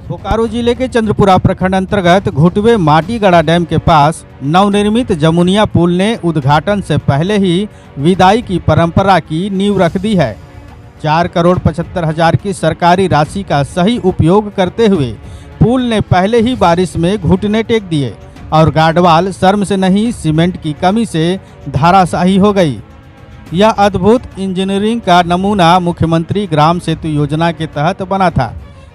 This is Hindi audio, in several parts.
बोकारो जिले के चंद्रपुरा प्रखंड अंतर्गत घुटवे माटीगढ़ा डैम के पास नवनिर्मित जमुनिया पुल ने उद्घाटन से पहले ही विदाई की परंपरा की नींव रख दी है। 4,75,00,000 की सरकारी राशि का सही उपयोग करते हुए पुल ने पहले ही बारिश में घुटने टेक दिए और गार्डवाल शर्म से नहीं सीमेंट की कमी से धराशायी हो गई। यह अद्भुत इंजीनियरिंग का नमूना मुख्यमंत्री ग्राम सेतु योजना के तहत बना था,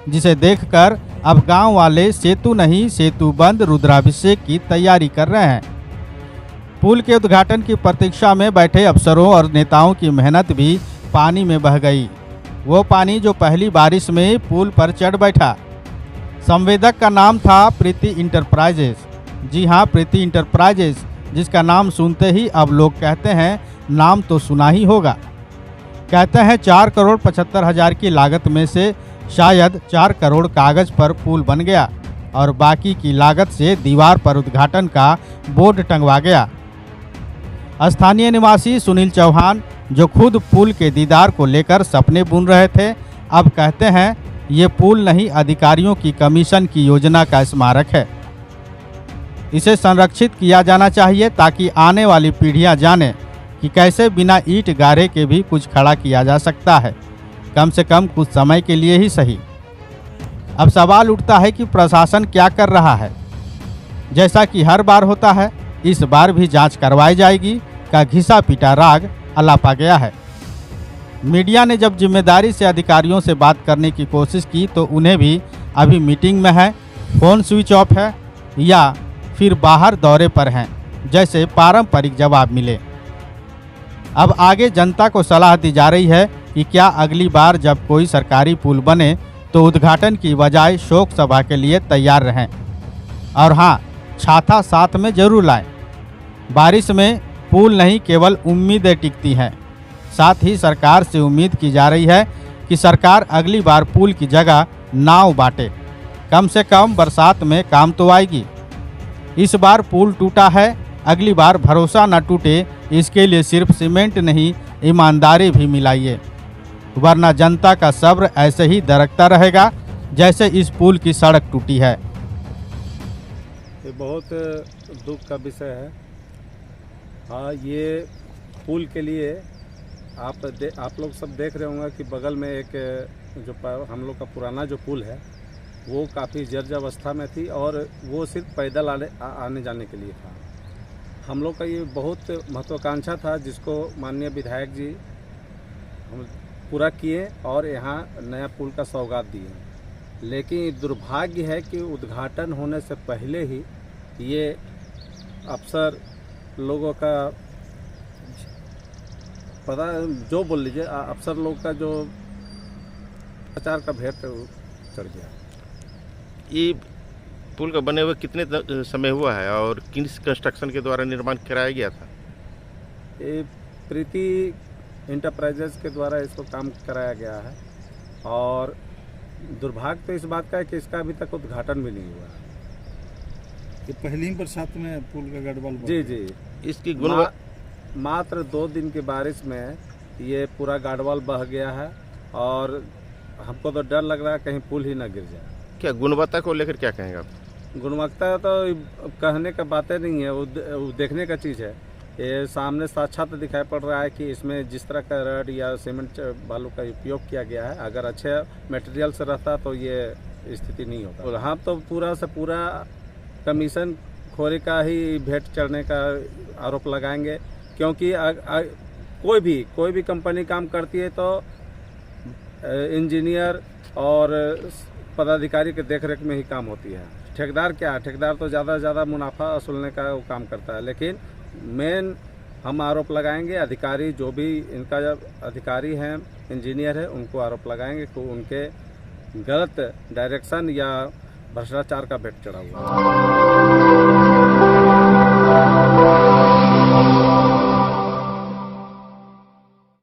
जिसे देखकर अब गांव वाले सेतु नहीं सेतु बंद रुद्राभिषेक की तैयारी कर रहे हैं। पुल के उद्घाटन की प्रतीक्षा में बैठे अफसरों और नेताओं की मेहनत भी पानी में बह गई। वो पानी जो पहली बारिश में पुल पर चढ़ बैठा। संवेदक का नाम था प्रीति इंटरप्राइजेस। जी हाँ, प्रीति इंटरप्राइजेस, जिसका नाम सुनते ही अब लोग कहते हैं नाम तो सुना ही होगा। कहते हैं 4,75,00,000 की लागत में से शायद 4 करोड़ कागज पर पुल बन गया और बाकी की लागत से दीवार पर उद्घाटन का बोर्ड टंगवा गया। स्थानीय निवासी सुनील चौहान, जो खुद पुल के दीदार को लेकर सपने बुन रहे थे, अब कहते हैं ये पुल नहीं अधिकारियों की कमीशन की योजना का स्मारक है। इसे संरक्षित किया जाना चाहिए ताकि आने वाली पीढ़ियां जाने कि कैसे बिना ईंट गारे के भी कुछ खड़ा किया जा सकता है, कम से कम कुछ समय के लिए ही सही। अब सवाल उठता है कि प्रशासन क्या कर रहा है। जैसा कि हर बार होता है, इस बार भी जांच करवाई जाएगी का घिसा पीटा राग अलापा गया है। मीडिया ने जब जिम्मेदारी से अधिकारियों से बात करने की कोशिश की तो उन्हें भी अभी मीटिंग में है, फ़ोन स्विच ऑफ है या फिर बाहर दौरे पर हैं, जैसे पारंपरिक जवाब मिले। अब आगे जनता को सलाह दी जा रही है कि क्या अगली बार जब कोई सरकारी पुल बने तो उद्घाटन की बजाय शोक सभा के लिए तैयार रहें। और हाँ, छाता साथ में जरूर लाएं। बारिश में पुल नहीं केवल उम्मीदें टिकती हैं, साथ ही सरकार से उम्मीद की जा रही है कि सरकार अगली बार पुल की जगह नाव बांटे। कम से कम बरसात में काम तो आएगी। इस बार पुल टूटा है, अगली बार भरोसा न टूटे, इसके लिए सिर्फ सीमेंट नहीं ईमानदारी भी मिलाइए, वरना जनता का सब्र ऐसे ही दरकता रहेगा जैसे इस पुल की सड़क टूटी है। ये बहुत दुख का विषय है। हाँ, ये पुल के लिए आप लोग सब देख रहे होंगे कि बगल में एक जो हम लोग का पुराना जो पुल है वो काफ़ी जर्जर अवस्था में थी और वो सिर्फ पैदल आने जाने के लिए था। हम लोग का ये बहुत महत्वाकांक्षा था, जिसको माननीय विधायक जी हम पूरा किए और यहाँ नया पुल का सौगात दिए। लेकिन दुर्भाग्य है कि उद्घाटन होने से पहले ही ये अफसर लोगों का पता जो बोल लीजिए, अफसर लोग का जो प्रचार का भेंट चढ़ गया। ये पुल का बने हुए कितने समय हुआ है और किस कंस्ट्रक्शन के द्वारा निर्माण कराया गया था? ये प्रीति इंटरप्राइजेस के द्वारा इसको काम कराया गया है और दुर्भाग्य तो इस बात का है कि इसका अभी तक उद्घाटन भी नहीं हुआ। ये पहली ही बरसात में पुल का गड़बड़ जी इसकी मात्र 2 दिन की बारिश में ये पूरा गार्डवाल बह गया है और हमको तो डर लग रहा है कहीं पुल ही ना गिर जाए। क्या गुणवत्ता को लेकर क्या कहेंगे आप? गुणवत्ता तो कहने का बातें नहीं है, वो देखने का चीज़ है। ये सामने साक्षात दिखाई पड़ रहा है कि इसमें जिस तरह का रड या सीमेंट बालू का उपयोग किया गया है, अगर अच्छे मटेरियल से रहता तो ये स्थिति नहीं होता। और हम तो पूरा से पूरा कमीशन खोरी का ही भेंट चढ़ने का आरोप लगाएंगे, क्योंकि कोई भी कंपनी काम करती है तो इंजीनियर और पदाधिकारी के देखरेख में ही काम होती है। ठेकेदार क्या है, ठेकेदार तो ज़्यादा से ज़्यादा मुनाफा वसूलने का वो काम करता है। लेकिन मेन हम आरोप लगाएंगे अधिकारी, जो भी इनका अधिकारी हैं, इंजीनियर है, उनको आरोप लगाएंगे कि उनके गलत डायरेक्शन या भ्रष्टाचार का भेंट चढ़ा हुआ है।